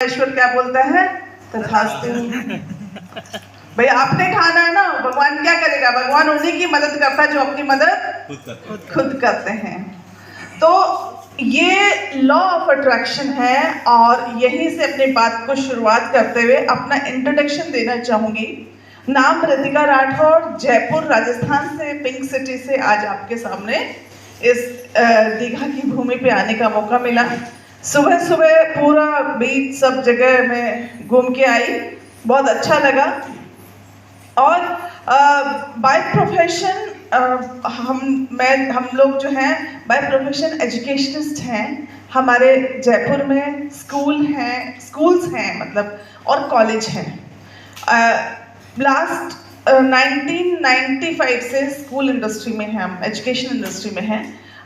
ईश्वर क्या बोलता है? तथास्तु। भाई आपने ठाना है ना, भगवान क्या करेगा? भगवान उन्हीं की मदद करता है जो अपनी मदद खुद करते हैं। तो ये लॉ ऑफ अट्रैक्शन है और यहीं से अपनी बात को शुरुआत करते हुए अपना इंट्रोडक्शन देना चाहूंगी। नाम रितिका राठौर, जयपुर राजस्थान से, पिंक सिटी से आज आपके सामने इस दीघा की भूमि पे आने का मौका मिला। सुबह सुबह पूरा बीच सब जगह में घूम के आई, बहुत अच्छा लगा। और बाय प्रोफेशन हम लोग जो हैं बाय प्रोफेशन एजुकेशनिस्ट हैं। हमारे जयपुर में स्कूल्स हैं मतलब, और कॉलेज हैं। लास्ट 1995 से स्कूल इंडस्ट्री में हैं हम, एजुकेशन इंडस्ट्री में हैं।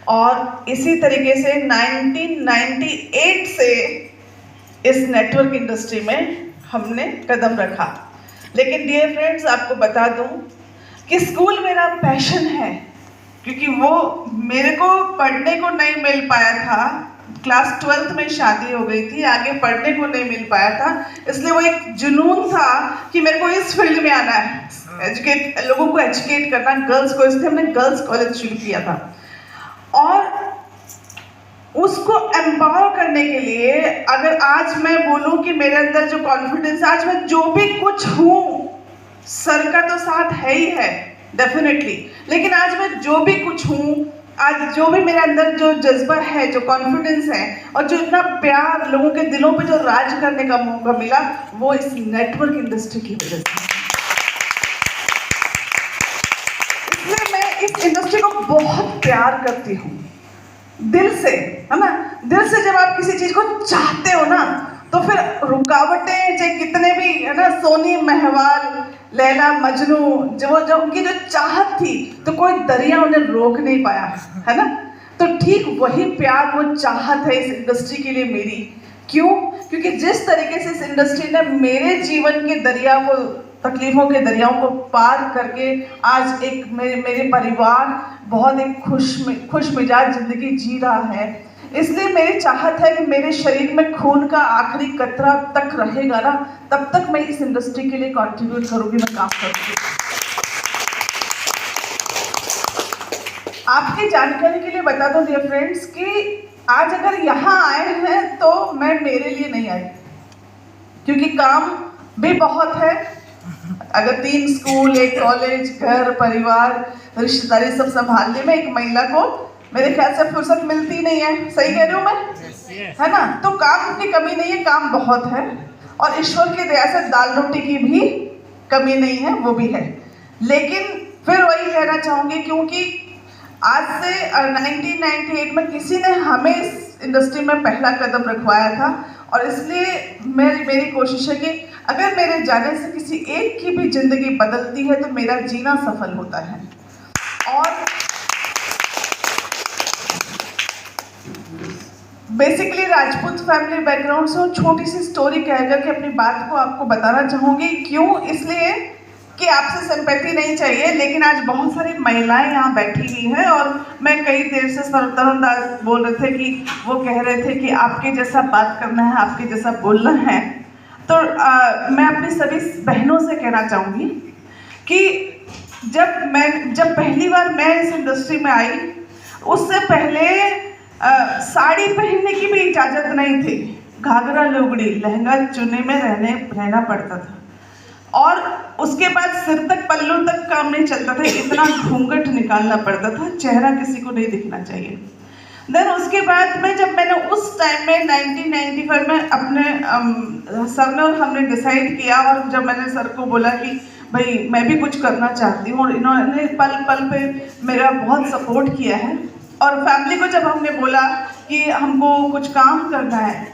और इसी तरीके से 1998 से इस नेटवर्क इंडस्ट्री में हमने कदम रखा। लेकिन डियर फ्रेंड्स, आपको बता दूं कि स्कूल मेरा पैशन है, क्योंकि वो मेरे को पढ़ने को नहीं मिल पाया था। क्लास 12th में शादी हो गई थी, आगे पढ़ने को नहीं मिल पाया था, इसलिए वो एक जुनून था कि मेरे को इस फील्ड में आना है, लोगों को एजुकेट करना, गर्ल्स को। इसलिए हमने गर्ल्स कॉलेज शुरू किया था। और उसको एम्पावर करने के लिए अगर आज मैं बोलूं कि मेरे अंदर जो कॉन्फिडेंस, आज मैं जो भी कुछ हूं, सर का तो साथ है ही है डेफिनेटली, लेकिन आज मैं जो भी कुछ हूं, आज जो भी मेरे अंदर जो जज्बा है, जो कॉन्फिडेंस है, और जो इतना प्यार लोगों के दिलों पे जो राज करने का मौका मिला, वो इस नेटवर्क इंडस्ट्री की वजह से। इसलिए मैं इस इंडस्ट्री को बहुत प्यार करती हूँ, दिल से, है ना। दिल से जब आप किसी चीज को चाहते हो ना, तो फिर रुकावटें चाहे कितने भी, है ना, सोनी महवाल, लैला मजनू, जो उनकी जो चाहत थी, तो कोई दरिया उन्हें रोक नहीं पाया, है ना। तो ठीक वही प्यार, वो चाहत है इस इंडस्ट्री के लिए मेरी। क्यों? क्योंकि जिस तरीके से इस इंडस्ट्री ने मेरे जीवन के दरिया को, तकलीफों के दरियाओं को पार करके आज एक मेरे परिवार बहुत एक खुश मिजाज जिंदगी जी रहा है, इसलिए मेरी चाहत है कि मेरे शरीर में खून का आखिरी कतरा तक रहेगा ना, तब तक मैं इस इंडस्ट्री के लिए कंट्रीब्यूट करूंगी, मैं काम करूंगी। आपकी जानकारी के लिए बता दूं डियर फ्रेंड्स कि आज अगर यहाँ आए हैं तो मैं मेरे लिए नहीं आई, क्योंकि काम भी बहुत है। अगर 3 स्कूल, 1 कॉलेज, घर, परिवार, रिश्तेदारी सब संभालने में एक महिला को मेरे ख्याल से फुर्सत मिलती नहीं है। सही कह रही हूँ मैं? है ना। तो काम की कमी नहीं है, काम बहुत है, और ईश्वर की दया से दाल रोटी की भी कमी नहीं है, वो भी है। लेकिन फिर वही कहना चाहूँगी, क्योंकि आज से 1998 में किसी ने हमें इस इंडस्ट्री में पहला कदम रखवाया था, और इसलिए मेरी कोशिश है कि अगर मेरे जाने से किसी एक की भी जिंदगी बदलती है तो मेरा जीना सफल होता है। और बेसिकली राजपूत फैमिली बैकग्राउंड से छोटी सी स्टोरी कहकर के अपनी बात को आपको बताना चाहूँगी। क्यों? इसलिए कि आपसे सिंपैथी नहीं चाहिए, लेकिन आज बहुत सारी महिलाएं यहाँ बैठी हुई हैं, और मैं कई देर से तरुण दास बोल रहे थे कि वो कह रहे थे कि आपके जैसा बात करना है, आपके जैसा बोलना है। तो मैं अपनी सभी बहनों से कहना चाहूँगी कि जब पहली बार मैं इस इंडस्ट्री में आई, उससे पहले साड़ी पहनने की भी इजाज़त नहीं थी। घाघरा लुगड़ी, लहंगा चुन्नी में रहना पड़ता था, और उसके बाद सिर तक, पल्लू तक काम नहीं चलता था, इतना घूंघट निकालना पड़ता था, चेहरा किसी को नहीं दिखना चाहिए। देन उसके बाद में जब मैंने उस टाइम में 1995 में अपने सर ने और हमने डिसाइड किया, और जब मैंने सर को बोला कि भाई मैं भी कुछ करना चाहती हूँ, और इन्होंने पल पल पे मेरा बहुत सपोर्ट किया है। और फैमिली को जब हमने बोला कि हमको कुछ काम करना है,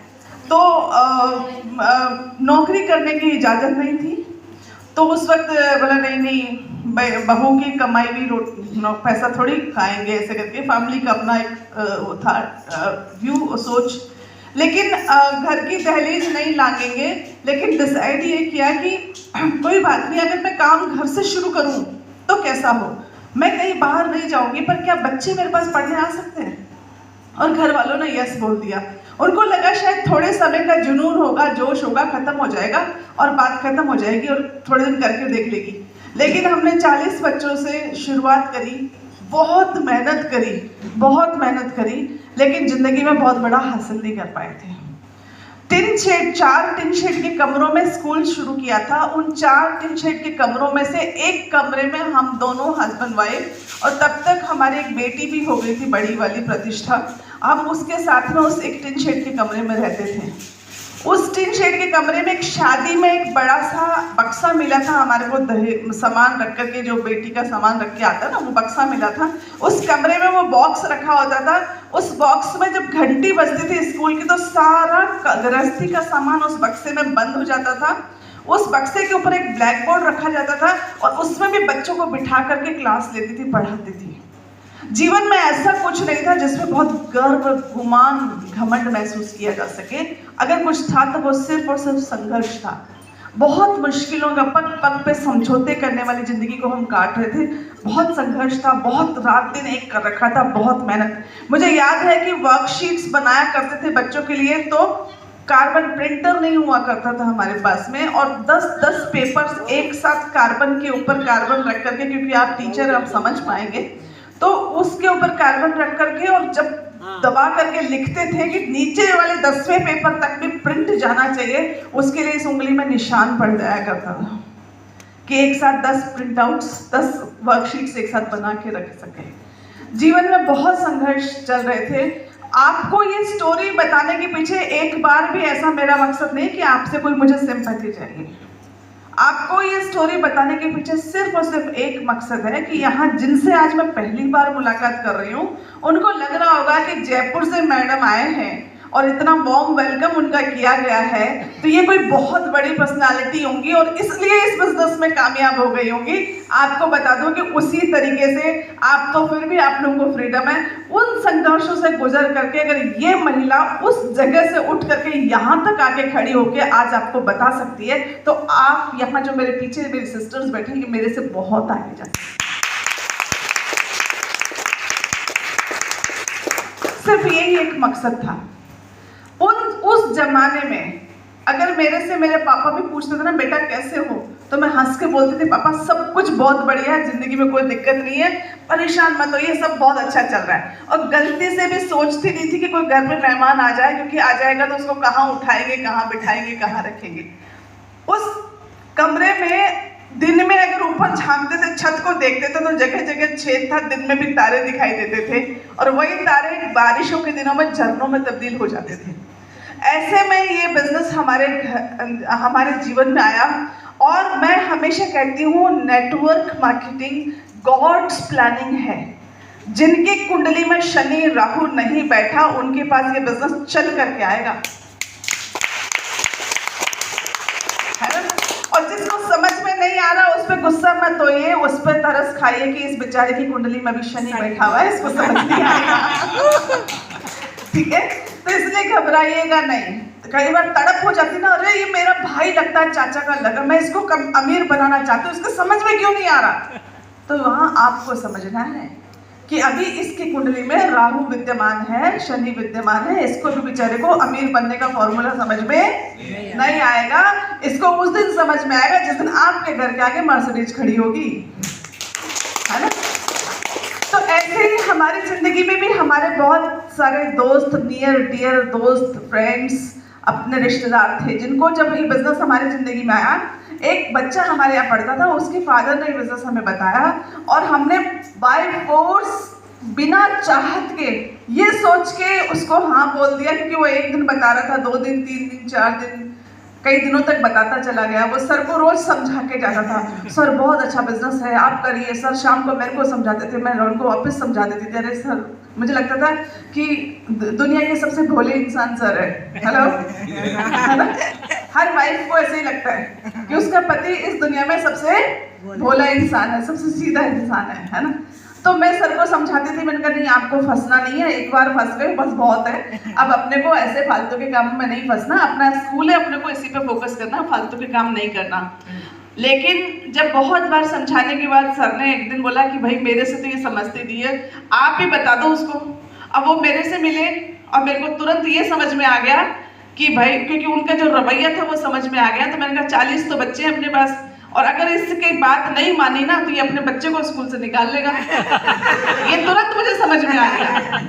तो नौकरी करने की इजाज़त नहीं थी। तो उस वक्त बोला नहीं, बहू की कमाई भी पैसा थोड़ी खाएंगे, ऐसे करके फैमिली का अपना एक वो था व्यू, सोच। लेकिन घर की दहलीज नहीं लांगेंगे, लेकिन डिसाइड ये किया कि कोई बात नहीं, अगर मैं काम घर से शुरू करूं तो कैसा हो, मैं कहीं बाहर नहीं जाऊंगी, पर क्या बच्चे मेरे पास पढ़ने आ सकते हैं? और घर वालों ने यस बोल दिया। उनको लगा शायद थोड़े समय का जुनून होगा, जोश होगा, खत्म हो जाएगा और बात खत्म हो जाएगी और थोड़े दिन करके देख लेगी। लेकिन हमने 40 बच्चों से शुरुआत करी, बहुत मेहनत करी, लेकिन ज़िंदगी में बहुत बड़ा हासिल नहीं कर पाए थे। 4 टिन शेड के कमरों में स्कूल शुरू किया था। उन 4 टिन शेड के कमरों में से एक कमरे में हम दोनों हस्बैंड वाइफ, और तब तक हमारी एक बेटी भी हो गई थी, बड़ी वाली प्रतिष्ठा। हम उसके साथ में उस एक टिन शेड के कमरे में रहते थे। उस टिन शेड के कमरे में एक शादी में एक बड़ा सा बक्सा मिला था हमारे को, सामान रख करके, जो बेटी का सामान रख के आता है ना, वो बक्सा मिला था। उस कमरे में वो बॉक्स रखा होता था। उस बॉक्स में जब घंटी बजती थी स्कूल की, तो सारा गृहस्थी का सामान उस बक्से में बंद हो जाता था। उस बक्से के ऊपर एक ब्लैक बोर्ड रखा जाता था और उसमें भी बच्चों को बिठा करके क्लास लेती थी, पढ़ाती थी। जीवन में ऐसा कुछ नहीं था जिसमें बहुत गर्व, गुमान, घमंड महसूस किया जा सके। अगर कुछ था तो वो सिर्फ और सिर्फ संघर्ष था। बहुत मुश्किलों का पग पग पे समझौते करने वाली ज़िंदगी को हम काट रहे थे। बहुत संघर्ष था, बहुत रात दिन एक कर रखा था, बहुत मेहनत। मुझे याद है कि वर्कशीट्स बनाया करते थे बच्चों के लिए, तो कार्बन प्रिंटर नहीं हुआ करता था हमारे पास में, और 10-10 पेपर्स एक साथ कार्बन के ऊपर कार्बन रख करके, क्योंकि आप टीचर, आप समझ पाएंगे, तो उसके ऊपर कार्बन रख करके और जब दबा करके लिखते थे कि नीचे वाले 10वें पेपर तक भी प्रिंट जाना चाहिए, उसके लिए इस उंगली में निशान पड़ जाया करता था कि एक साथ 10 प्रिंट आउट्स, 10 वर्कशीट्स एक साथ बना के रख सके। जीवन में बहुत संघर्ष चल रहे थे। आपको ये स्टोरी बताने के पीछे एक बार भी ऐसा मेरा मकसद नहीं कि आपसे कोई मुझे सिंपैथी चाहिए। आपको ये स्टोरी बताने के पीछे सिर्फ और सिर्फ एक मकसद है कि यहाँ जिनसे आज मैं पहली बार मुलाकात कर रही हूँ, उनको लग रहा होगा कि जयपुर से मैडम आए हैं और इतना वार्म वेलकम उनका किया गया है, तो ये कोई बहुत बड़ी पर्सनालिटी होंगी और इसलिए इस बिजनेस में कामयाब हो गई होंगी। आपको बता दूं कि उसी तरीके से आप, तो फिर भी आप लोगों को फ्रीडम है। उन संघर्षों से गुजर करके अगर ये महिला उस जगह से उठ करके यहाँ तक आके खड़ी होके आज आपको बता सकती है, तो आप यहाँ जो मेरे पीछे मेरी सिस्टर्स बैठे, ये मेरे से बहुत आगे जाते हैं। सिर्फ यही एक मकसद था। उस जमाने में अगर मेरे से मेरे पापा भी पूछते थे ना, बेटा कैसे हो, तो मैं हंस के बोलती थी, पापा सब कुछ बहुत बढ़िया है, जिंदगी में कोई दिक्कत नहीं है, परेशान मत होइए, सब बहुत अच्छा चल रहा है। और गलती से भी सोचती नहीं थी कि कोई घर में मेहमान आ जाए, क्योंकि आ जाएगा तो उसको कहाँ उठाएंगे, कहाँ बिठाएंगे, कहाँ रखेंगे। उस कमरे में दिन में अगर ऊपर झांकते थे, छत को देखते थे, तो जगह जगह छेद था, दिन में भी तारे दिखाई देते थे, और वही तारे बारिशों के दिनों में झरनों में तब्दील हो जाते थे। ऐसे में ये बिजनेस हमारे जीवन में आया, और मैं हमेशा कहती हूँ नेटवर्क मार्केटिंग गॉड्स प्लानिंग है। जिनकी कुंडली में शनि राहु नहीं बैठा, उनके पास ये बिजनेस चल करके आएगा, है ना। और जिसको समझ में नहीं आ रहा, उस पर गुस्सा मत होइए, उस पर तरस खाइए कि इस बेचारे की कुंडली में भी शनि बैठा हुआ है, इसको समझ नहीं आएगा। ठीक है, तो इसलिए घबराइएगा नहीं। कई बार तड़प हो जाती ना, अरे ये मेरा भाई लगता है, चाचा का लगा, मैं इसको अमीर बनाना चाहती हूँ, इसको समझ में क्यों नहीं आ रहा। तो वहाँ आपको समझना है कि अभी इसकी कुंडली में राहु विद्यमान है, शनि विद्यमान है, इसको भी बेचारे को अमीर बनने का फॉर्मूला समझ में नहीं आएगा। इसको उस दिन समझ में आएगा जिस दिन आपके घर के आगे मर्सिडीज खड़ी होगी, है ना। तो ऐसे ही हमारी ज़िंदगी में भी हमारे बहुत सारे दोस्त, नियर डियर दोस्त, फ्रेंड्स, अपने रिश्तेदार थे, जिनको जब ये बिज़नेस हमारी ज़िंदगी में आया, एक बच्चा हमारे यहाँ पढ़ता था, उसके फादर ने बिज़नेस हमें बताया, और हमने बाय फोर्स बिना चाहत के ये सोच के उसको हाँ बोल दिया, क्योंकि वो एक दिन बता रहा था, 2 दिन, 3 दिन, 4 दिन, कई दिनों तक बताता चला गया। वो सर को रोज समझा के जाता था, सर बहुत अच्छा बिजनेस है, आप करिए। सर शाम को मेरे को समझाते थे, मैं उनको वापस समझा देती थी। अरे सर, मुझे लगता था कि दुनिया के सबसे भोले इंसान सर है। हेलो, है ना। हर वाइफ को ऐसे ही लगता है कि उसका पति इस दुनिया में सबसे भोला इंसान है, सबसे सीधा इंसान है ना। तो मैं सर को समझाती थी, मैंने कहा नहीं, आपको फंसना नहीं है, एक बार फंस गए बस बहुत है, अब अपने को ऐसे फालतू के काम में नहीं फंसना, अपना स्कूल है, अपने को इसी पे फोकस करना, फालतू के काम नहीं करना। लेकिन जब बहुत बार समझाने के बाद सर ने एक दिन बोला कि भाई मेरे से तो ये समझती दी है, आप ही बता दो उसको। अब वो मेरे से मिले और मेरे को तुरंत ये समझ में आ गया कि भाई, क्योंकि उनका जो रवैया था वो समझ में आ गया, तो मैंने कहा 40 तो बच्चे हैं अपने पास, और अगर इसकी बात नहीं मानी ना तो ये अपने बच्चे को स्कूल से निकाल लेगा। ये तुरंत मुझे समझ में आ गया।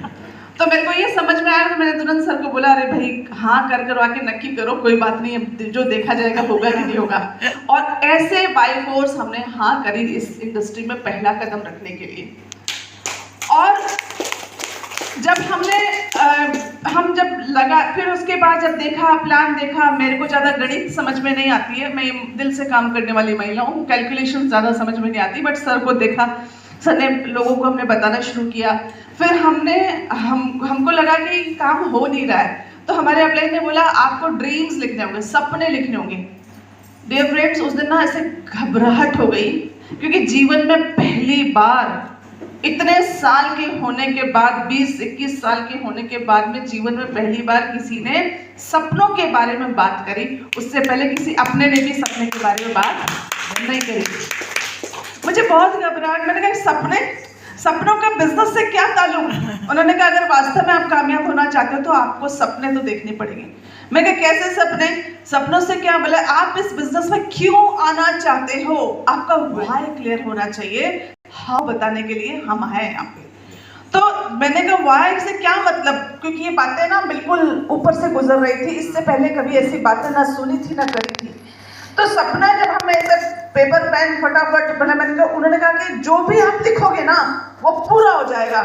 तो मेरे को ये समझ में आया तो मैंने तुरंत सर को बोला, अरे भाई हाँ कर आके नक्की करो, कोई बात नहीं, जो देखा जाएगा होगा कि नहीं होगा। और ऐसे बाय फोर्स हमने हाँ करी इस इंडस्ट्री में पहला कदम रखने के लिए। और जब हम जब लगा, फिर उसके बाद जब देखा, प्लान देखा, मेरे को ज़्यादा गणित समझ में नहीं आती है, मैं दिल से काम करने वाली महिला हूँ, कैलकुलेशन ज़्यादा समझ में नहीं आती, बट सर को देखा, सर ने लोगों को हमने बताना शुरू किया। फिर हमको लगा कि काम हो नहीं रहा है, तो हमारे अपलाइन ने बोला आपको ड्रीम्स लिखने होंगे, सपने लिखने होंगे। डियर फ्रेंड्स, उस दिन ना ऐसे घबराहट हो गई, क्योंकि जीवन में पहली बार इतने साल के होने के बाद, 20-21 साल के होने के बाद में जीवन में पहली बार किसी ने सपनों के बारे में बात करी। उससे पहले किसी अपने ने भी सपने के बारे में बात नहीं करी। मुझे बहुत घबराहट, मैंने कहा सपनों का बिजनेस से क्या ताल्लुक? उन्होंने कहा अगर वास्तव में आप कामयाब होना चाहते हो तो आपको सपने तो देखने पड़ेंगे। मैं कहा कैसे सपने? सपनों से क्या, बोले आप इस बिजनेस में क्यों आना चाहते हो, आपका व्हाई क्लियर होना चाहिए। हाँ बताने के लिए हम हैं यहाँ पे। तो मैंने कहा व्हाई से क्या मतलब, क्योंकि ये बातें ना बिल्कुल ऊपर से गुजर रही थी, इससे पहले कभी ऐसी बातें ना सुनी थी ना करी थी। तो सपना जब हम ऐसे पेपर पेन फटाफट, मैंने कहा, उन्होंने कहा कि जो भी आप लिखोगे ना वो पूरा हो जाएगा।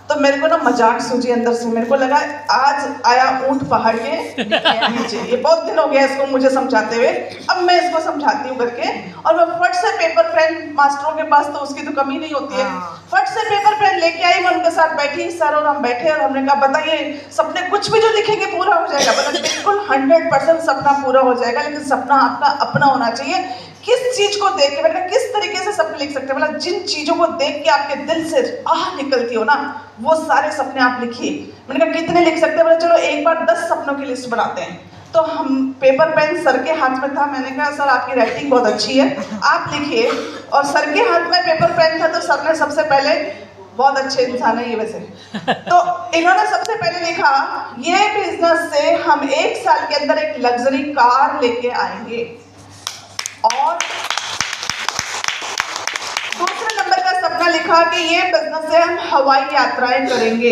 तो मेरे को ना मजाक सूझी अंदर से, मेरे को लगा आज आया ऊंट पहाड़ के नीचे। ये बहुत दिन हो गया इसको मुझे समझाते हुए, अब मैं इसको समझाती हूँ करके। और मैं फट से पेपर पेन, मास्टरों के पास तो उसकी तो कमी नहीं होती है, फट से पेपर पेन लेके आई, मैं उनके साथ बैठी, सर और हम बैठे, और हमने कहा बताइए सपने कुछ भी जो लिखेंगे पूरा हो जाएगा? मतलब बिल्कुल 100% सपना पूरा हो जाएगा, लेकिन सपना आपका अपना होना चाहिए। किस चीज को देख के, मतलब किस तरीके से सपने लिख सकते हैं, मतलब जिन चीजों को देख के आपके दिल से आह निकलती हो ना, वो सारे सपने आप लिखिए। मैंने कहा कितने लिख सकते हैं? बोले चलो एक बार 10 सपनों की लिस्ट बनाते हैं। तो हम पेपर पेन सर के हाथ में था, मैंने कहा सर आपकी राइटिंग बहुत अच्छी है, आप लिखिए। और सर के हाथ में पेपर पेन था, तो सर ने सबसे पहले, बहुत अच्छे इंसान है ये वैसे, तो इन्होंने सबसे पहले लिखा ये बिजनेस से हम 1 साल के अंदर एक लग्जरी कार लेके आएंगे। और दूसरे नंबर का सपना लिखा कि ये बिजनेस से हम हवाई यात्राएं करेंगे।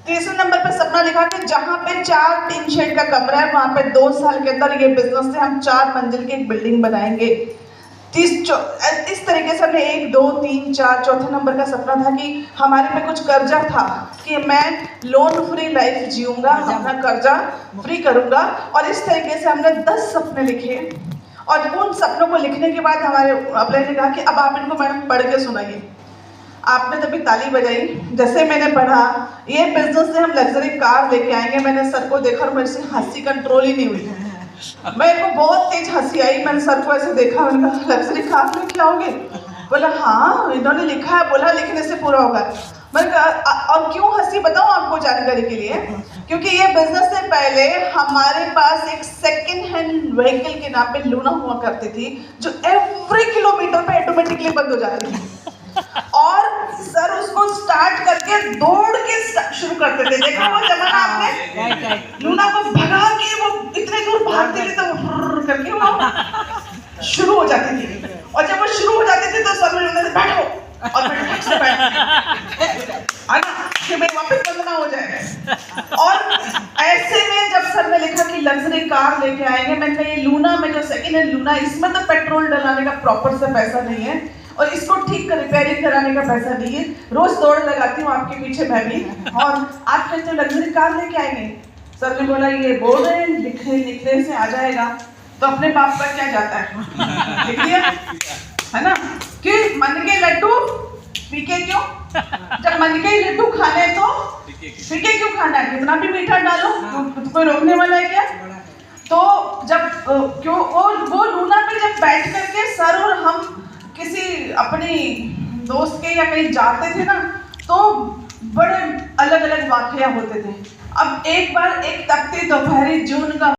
तीसरे नंबर पर सपना लिखा कि जहां पे 4 टीन शेड का कमरा है वहां पे 2 साल के अंदर ये बिजनेस से हम 4 मंजिल की एक बिल्डिंग बनाएंगे। इस तरीके से हमने 1, 2, 3, 4, चौथे नंबर का सपना था कि हमारे पे कुछ कर्जा था कि मैं लोन फ्री लाइफ जीऊंगा, अपना कर्जा फ्री करूंगा। और इस तरीके से हमने 10 सपने लिखे। और उन सपनों को लिखने के बाद हमारे अपने ने कहा कि अब आप इनको मैडम पढ़ के सुनाइए। आपने तभी ताली बजाई। जैसे मैंने पढ़ा ये बिजनेस से हम लग्जरी कार लेके आएंगे, मैंने सर को देखा और मेरे से हंसी कंट्रोल ही नहीं हुई। मेरे को बहुत तेज हंसी आई। मैंने सर को ऐसे देखा, मैंने कहा लग्जरी कार लेके आओगे? बोला हाँ इन्होंने लिखा है, बोला लिखने से पूरा होगा। मैंने कहा और क्यों हंसी बताऊं आपको जानकारी के लिए, क्योंकि ये बिजनेस से पहले हमारे पास एक सेकंड हैंड व्हीकल के नाम पे लूना हुआ करती थी, जो एवरी किलोमीटर पे ऑटोमेटिकली बंद हो जाती थी। और सर उसको स्टार्ट करके दौड़ के शुरू करते थे। देखा वो जमाना आपने? लूना को भगा के वो इतने दूर भागते थे तो करके वो शुरू हो जाती थी। और जब वो शुरू हो जाती थी तो सर ने बैठो और कि भाई वापस बंद ना हो जाए। और ऐसे में जब सर ने लिखा कि लग्जरी कार लेके आएंगे, मैंने कहा ये लूना में जो सेकंड हैंड लूना, इसमें तो पेट्रोल डलाने का प्रॉपर से पैसा नहीं है और इसको ठीक कर रिपेयरिंग कराने का पैसा नहीं है। रोज दौड़ लगाती हूँ आपके पीछे मैं भी, और आप कहते हो लग्जरी कार लेके आएंगे। सर ने बोला ये बोल रहे हैं लिखने से आ जाएगा, तो अपने बाप का क्या जाता है, लिख दिया है ना। कि मन के लड्डू फीके क्यों? जब मन के लड्डू खाने तो फीके क्यों खाना है? कितना भी मीठा डालो तो कोई रोकने वाला है क्या? तो जब क्यों वो लूना पे जब बैठ करके सर और हम किसी अपनी दोस्त के या कहीं जाते थे ना, तो बड़े अलग अलग वाकया होते थे। अब एक बार एक तपती दोपहरी जून का